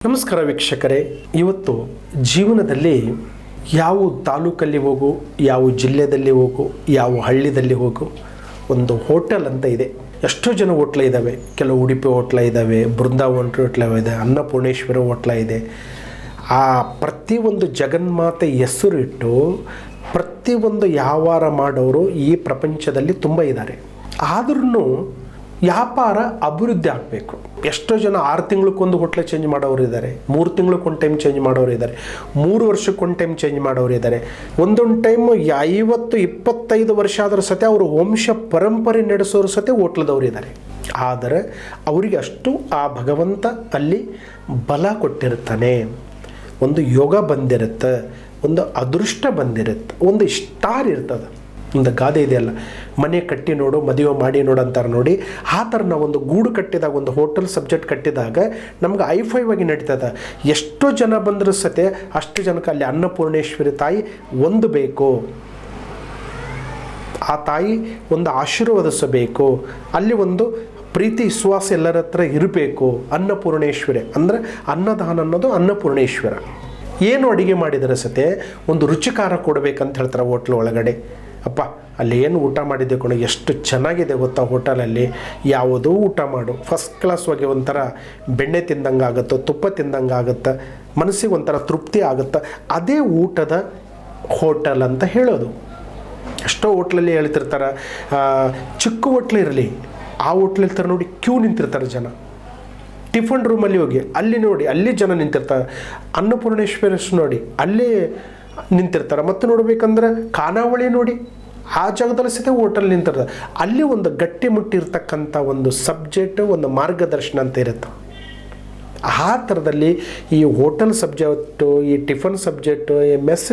ನಮಸ್ಕಾರ ವೀಕ್ಷಕರೇ, ಇವತ್ತು ಜೀವನದಲ್ಲಿ ಯಾವ ತಾಲೂಕಲ್ಲಿ ಹೋಗು, ಯಾವ ಜಿಲ್ಲೆಯಲ್ಲಿ ಹೋಗು, ಯಾವ ಹಳ್ಳಿಯಲ್ಲಿ ಹೋಗು, ಒಂದು ಹೋಟೆಲ್ ಅಂತ ಇದೆ. ಎಷ್ಟೋ ಜನ ಹೋಟ್ಲ ಇದ್ದಾವೆ. ಕೆಲವು ಉಡುಪಿ ಹೋಟ್ಲ ಇದ್ದಾವೆ, ಬೃಂದಾವನ ಹೋಟ್ಲ ಇದೆ, ಅನ್ನಪೂರ್ಣೇಶ್ವರಿ ಹೋಟ್ಲ ಇದೆ. ಆ ಪ್ರತಿಯೊಂದು ಜಗನ್ಮಾತೆ ಹೆಸರಿಟ್ಟು ಪ್ರತಿಯೊಂದು ವ್ಯಾಪಾರ ಮಾಡೋರು ಈ ಪ್ರಪಂಚದಲ್ಲಿ ತುಂಬ ಇದ್ದಾರೆ. ಆದ್ರೂ ವ್ಯಾಪಾರ ಅಭಿವೃದ್ಧಿ ಆಗಬೇಕು. ಎಷ್ಟೋ ಜನ 6 ತಿಂಗಳಕ್ಕೊಂದು ಹೋಟ್ಲ ಚೇಂಜ್ ಮಾಡೋರು ಇದ್ದಾರೆ, 3 ತಿಂಗಳಕ್ಕೊಂದು ಟೈಮ್ ಚೇಂಜ್ ಮಾಡೋರು ಇದ್ದಾರೆ, 3 ವರ್ಷಕ್ಕೊಂದು ಟೈಮ್ ಚೇಂಜ್ ಮಾಡೋರು ಇದ್ದಾರೆ. ಒಂದೊಂದು ಟೈಮ್ 50-25 ವರ್ಷ ಆದರೂ ಸತೆ ಅವರು ವಂಶ ಪರಂಪರೆ ನಡೆಸೋರು ಸತೆ ಹೋಟ್ಲದವ್ರು ಇದ್ದಾರೆ. ಆದರೆ ಅವರಿಗೆ ಅಷ್ಟು ಆ ಭಗವಂತ ಅಲ್ಲಿ ಬಲ ಕೊಟ್ಟಿರ್ತಾನೆ. ಒಂದು ಯೋಗ ಬಂದಿರುತ್ತೆ, ಒಂದು ಅದೃಷ್ಟ ಬಂದಿರುತ್ತೆ, ಒಂದು ಸ್ಟಾರ್ ಇರ್ತದೆ. ಒಂದು ಗಾದೆ ಇದೆಯಲ್ಲ, ಮನೆ ಕಟ್ಟಿ ನೋಡು ಮದುವೆ ಮಾಡಿ ನೋಡು ಅಂತಾರೆ ನೋಡಿ. ಆ ಥರ ನಾವು ಒಂದು ಗೂಡು ಕಟ್ಟಿದಾಗ, ಒಂದು ಹೋಟೆಲ್ ಸಬ್ಜೆಕ್ಟ್ ಕಟ್ಟಿದಾಗ ನಮ್ಗೆ ಐಫೈವಾಗಿ ನಡೀತದೆ. ಎಷ್ಟೋ ಜನ ಬಂದರೂ ಸತೆ ಅಷ್ಟು ಜನಕ್ಕೆ ಅಲ್ಲಿ ಅನ್ನಪೂರ್ಣೇಶ್ವರಿ ತಾಯಿ ಒಂದು ಬೇಕು. ಆ ತಾಯಿ ಒಂದು ಆಶೀರ್ವದಿಸಬೇಕು. ಅಲ್ಲಿ ಒಂದು ಪ್ರೀತಿ ವಿಶ್ವಾಸ ಎಲ್ಲರ ಹತ್ರ ಇರಬೇಕು. ಅನ್ನಪೂರ್ಣೇಶ್ವರಿ ಅಂದರೆ ಅನ್ನದಾನ ಅನ್ನೋದು ಅನ್ನಪೂರ್ಣೇಶ್ವರ. ಏನು ಅಡುಗೆ ಮಾಡಿದರೆ ಸತೆ ಒಂದು ರುಚಿಕಾರ ಕೊಡಬೇಕಂತ ಹೇಳ್ತಾರೆ ಹೋಟ್ಲ್ ಒಳಗಡೆ. ಅಪ್ಪ ಅಲ್ಲಿ ಏನು ಊಟ ಮಾಡಿದ್ದೆ ಕಣೋ, ಎಷ್ಟು ಚೆನ್ನಾಗಿದೆ ಗೊತ್ತಾ ಹೋಟೆಲಲ್ಲಿ. ಯಾವುದೋ ಊಟ ಮಾಡು, ಫಸ್ಟ್ ಕ್ಲಾಸ್ ಹೋಗಿ ಒಂಥರ ಬೆಣ್ಣೆ ತಿಂದಂಗೆ ಆಗುತ್ತೆ, ತುಪ್ಪ ತಿಂದಂಗೆ ಆಗುತ್ತೆ, ಮನಸ್ಸಿಗೆ ಒಂಥರ ತೃಪ್ತಿ ಆಗುತ್ತೆ. ಅದೇ ಊಟದ ಹೋಟೆಲ್ ಅಂತ ಹೇಳೋದು. ಎಷ್ಟೋ ಹೋಟ್ಲಲ್ಲಿ ಹೇಳ್ತಿರ್ತಾರೆ, ಚಿಕ್ಕ ಹೋಟ್ಲ್ ಇರಲಿ, ಆ ಹೋಟ್ಲ್ ಇರ್ತಾರೆ ನೋಡಿ, ಕ್ಯೂ ನಿಂತಿರ್ತಾರೆ ಜನ. ಟಿಫನ್ ರೂಮಲ್ಲಿ ಹೋಗಿ ಅಲ್ಲಿ ನೋಡಿ, ಅಲ್ಲಿ ಜನ ನಿಂತಿರ್ತಾರೆ. ಅನ್ನಪೂರ್ಣೇಶ್ವರಿ ನೋಡಿ, ಅಲ್ಲೇ ನಿಂತಿರ್ತಾರೆ. ಮತ್ತು ನೋಡ್ಬೇಕಂದ್ರೆ ಖಾನಾವಳಿ ನೋಡಿ, ಆ ಜಾಗದಲ್ಲಿ ಸಹಿತ ಹೋಟೆಲ್ ನಿಂತಿರ್ತಾರೆ. ಅಲ್ಲಿ ಒಂದು ಗಟ್ಟಿ ಮುಟ್ಟಿರ್ತಕ್ಕಂಥ ಒಂದು ಸಬ್ಜೆಕ್ಟ್, ಒಂದು ಮಾರ್ಗದರ್ಶನ ಅಂತ ಇರುತ್ತೆ. ಆ ಥರದಲ್ಲಿ ಈ ಹೋಟೆಲ್ ಸಬ್ಜೆಕ್ಟು, ಈ ಟಿಫನ್ ಸಬ್ಜೆಕ್ಟು, ಈ ಮೆಸ್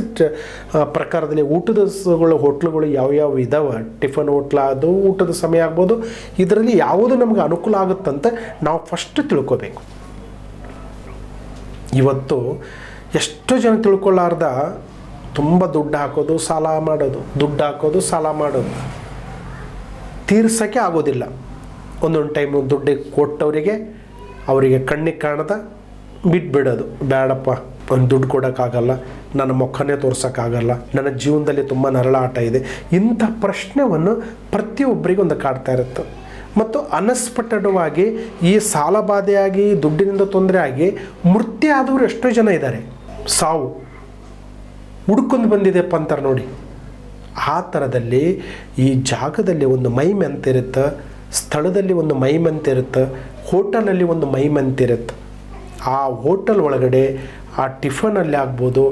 ಪ್ರಕಾರದಲ್ಲಿ ಊಟದ ಹೋಟ್ಲುಗಳು ಯಾವ್ಯಾವ ಇದ್ದಾವೆ, ಟಿಫನ್ ಹೋಟ್ಲ ಅದು ಊಟದ ಸಮಯ ಆಗ್ಬೋದು. ಇದರಲ್ಲಿ ಯಾವುದು ನಮ್ಗೆ ಅನುಕೂಲ ಆಗುತ್ತಂತ ನಾವು ಫಸ್ಟ್ ತಿಳ್ಕೋಬೇಕು. ಇವತ್ತು ಎಷ್ಟೋ ಜನ ತಿಳ್ಕೊಳ್ಳಾರ್ದ ತುಂಬ ದುಡ್ಡು ಹಾಕೋದು, ಸಾಲ ಮಾಡೋದು, ದುಡ್ಡು ಹಾಕೋದು, ಸಾಲ ಮಾಡೋದು, ತೀರ್ಸೋಕ್ಕೆ ಆಗೋದಿಲ್ಲ. ಒಂದೊಂದು ಟೈಮು ದುಡ್ಡು ಕೊಟ್ಟವರಿಗೆ ಅವರಿಗೆ ಕಣ್ಣಿಗೆ ಕಾಣದ ಬಿಟ್ಬಿಡೋದು. ಬೇಡಪ್ಪ, ಒಂದು ದುಡ್ಡು ಕೊಡೋಕ್ಕಾಗಲ್ಲ, ನನ್ನ ಮುಖನೇ ತೋರ್ಸೋಕ್ಕಾಗಲ್ಲ, ನನ್ನ ಜೀವನದಲ್ಲಿ ತುಂಬ ನರಳಾಟ ಇದೆ. ಇಂಥ ಪ್ರಶ್ನೆಯನ್ನು ಪ್ರತಿಯೊಬ್ಬರಿಗೂ ಒಂದು ಕಾಡ್ತಾ ಇರುತ್ತೆ. ಮತ್ತು ಅನಸ್ಪಟವಾಗಿ ಈ ಸಾಲ ಬಾಧೆಯಾಗಿ, ದುಡ್ಡಿನಿಂದ ತೊಂದರೆ ಆಗಿ ಮೃತ್ಯು ಆದವರು ಎಷ್ಟೋ ಜನ ಇದ್ದಾರೆ. ಸಾವು ಹುಡ್ಕೊಂಡು ಬಂದಿದೆಪ್ಪ ಅಂತಾರೆ ನೋಡಿ. ಆ ಥರದಲ್ಲಿ ಈ ಜಾಗದಲ್ಲಿ ಒಂದು ಮಹಿಮೆ ಅಂತ ಇರುತ್ತೆ, ಸ್ಥಳದಲ್ಲಿ ಒಂದು ಮಹಿಮೆ ಅಂತ ಇರುತ್ತೆ, ಹೋಟೆಲಲ್ಲಿ ಒಂದು ಮಹಿಮೆ ಅಂತ ಇರುತ್ತೆ. ಆ ಹೋಟೆಲ್ ಒಳಗಡೆ ಆ ಟಿಫನಲ್ಲಿ ಆಗ್ಬೋದು,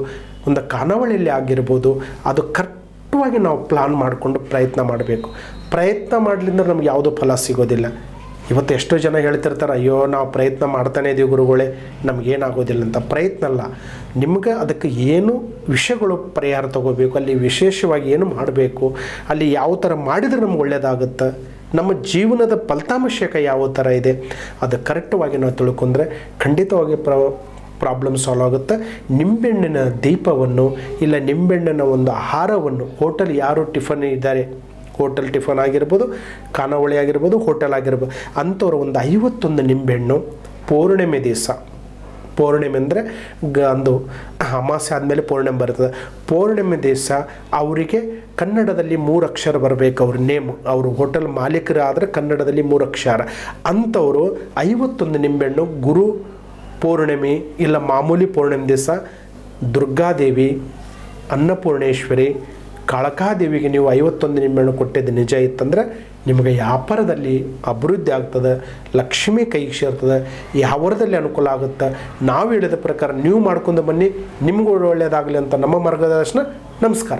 ಒಂದು ಖಾನಾವಳಿಯಲ್ಲಿ ಆಗಿರ್ಬೋದು, ಅದು ಕರೆಕ್ಟಾಗಿ ನಾವು ಪ್ಲಾನ್ ಮಾಡಿಕೊಂಡು ಪ್ರಯತ್ನ ಮಾಡಬೇಕು. ಪ್ರಯತ್ನ ಮಾಡಲಿಂದ ನಮ್ಗೆ ಯಾವುದೂ ಫಲ ಸಿಗೋದಿಲ್ಲ. ಇವತ್ತು ಎಷ್ಟೋ ಜನ ಹೇಳ್ತಿರ್ತಾರೆ, ಅಯ್ಯೋ ನಾವು ಪ್ರಯತ್ನ ಮಾಡ್ತಾನೇ ಇದೀವಿ ಗುರುಗಳೇ, ನಮಗೇನಾಗೋದಿಲ್ಲ ಅಂತ. ಪ್ರಯತ್ನ ಅಲ್ಲ, ನಿಮ್ಗೆ ಅದಕ್ಕೆ ಏನು ವಿಷಯಗಳು ಪರಿಹಾರ ತಗೋಬೇಕು, ಅಲ್ಲಿ ವಿಶೇಷವಾಗಿ ಏನು ಮಾಡಬೇಕು, ಅಲ್ಲಿ ಯಾವ ಥರ ಮಾಡಿದರೆ ನಮ್ಗೆ ಒಳ್ಳೆಯದಾಗುತ್ತೆ, ನಮ್ಮ ಜೀವನದ ಫಲಿತಾಂಶ ಯಾವ ಥರ ಇದೆ, ಅದು ಕರೆಕ್ಟವಾಗಿ ನಾವು ತಿಳ್ಕೊಂಡ್ರೆ ಖಂಡಿತವಾಗಿ ಪ್ರಾಬ್ಲಮ್ ಸಾಲ್ವ್ ಆಗುತ್ತೆ. ನಿಂಬೆಹಣ್ಣಿನ ದೀಪವನ್ನು ಇಲ್ಲ ನಿಂಬೆಹಣ್ಣಿನ ಒಂದು ಆಹಾರವನ್ನು, ಹೋಟೆಲ್ ಯಾರು ಟಿಫನ್ ಇದ್ದಾರೆ, ಹೋಟೆಲ್ ಟಿಫನ್ ಆಗಿರ್ಬೋದು, ಖಾನಾವಳಿ ಆಗಿರ್ಬೋದು, ಹೋಟೆಲ್ ಆಗಿರ್ಬೋದು, ಅಂಥವ್ರು ಒಂದು 51 ನಿಂಬೆಹಣ್ಣು ಪೌರ್ಣಿಮೆ ದಿವಸ, ಪೌರ್ಣಿಮೆ ಅಂದರೆ ಒಂದು ಅಮಾಸೆ ಆದಮೇಲೆ ಪೌರ್ಣಿಮೆ ಬರ್ತದೆ, ಪೌರ್ಣಿಮೆ ದಿವಸ ಅವರಿಗೆ ಕನ್ನಡದಲ್ಲಿ 3 ಅಕ್ಷರ ಬರಬೇಕು. ಅವ್ರ ನೇಮು, ಅವರು ಹೋಟೆಲ್ ಮಾಲೀಕರಾದರೆ ಕನ್ನಡದಲ್ಲಿ 3 ಅಕ್ಷರ. ಅಂಥವರು 51 ನಿಂಬೆಹಣ್ಣು ಗುರು ಪೌರ್ಣಿಮೆ ಇಲ್ಲ ಮಾಮೂಲಿ ಪೌರ್ಣಿಮೆ ದಿವಸ ದುರ್ಗಾದೇವಿ, ಅನ್ನಪೂರ್ಣೇಶ್ವರಿ, ಕಾಳಕಾದೇವಿಗೆ ನೀವು 51 ನಿಂಬೆಹಣ್ಣು ಕೊಟ್ಟಿದ್ದು ನಿಜ ಇತ್ತಂದರೆ ನಿಮಗೆ ವ್ಯಾಪಾರದಲ್ಲಿ ಅಭಿವೃದ್ಧಿ ಆಗ್ತದೆ, ಲಕ್ಷ್ಮಿ ಕೈಗೆ ಸೇರ್ತದೆ, ಯಾವರದಲ್ಲಿ ಅನುಕೂಲ ಆಗುತ್ತೆ. ನಾವು ಹೇಳಿದ ಪ್ರಕಾರ ನೀವು ಮಾಡ್ಕೊಂಡು ಬನ್ನಿ, ನಿಮಗೂ ಒಳ್ಳೆಯದಾಗಲಿ ಅಂತ ನಮ್ಮ ಮಾರ್ಗದರ್ಶನ. ನಮಸ್ಕಾರ.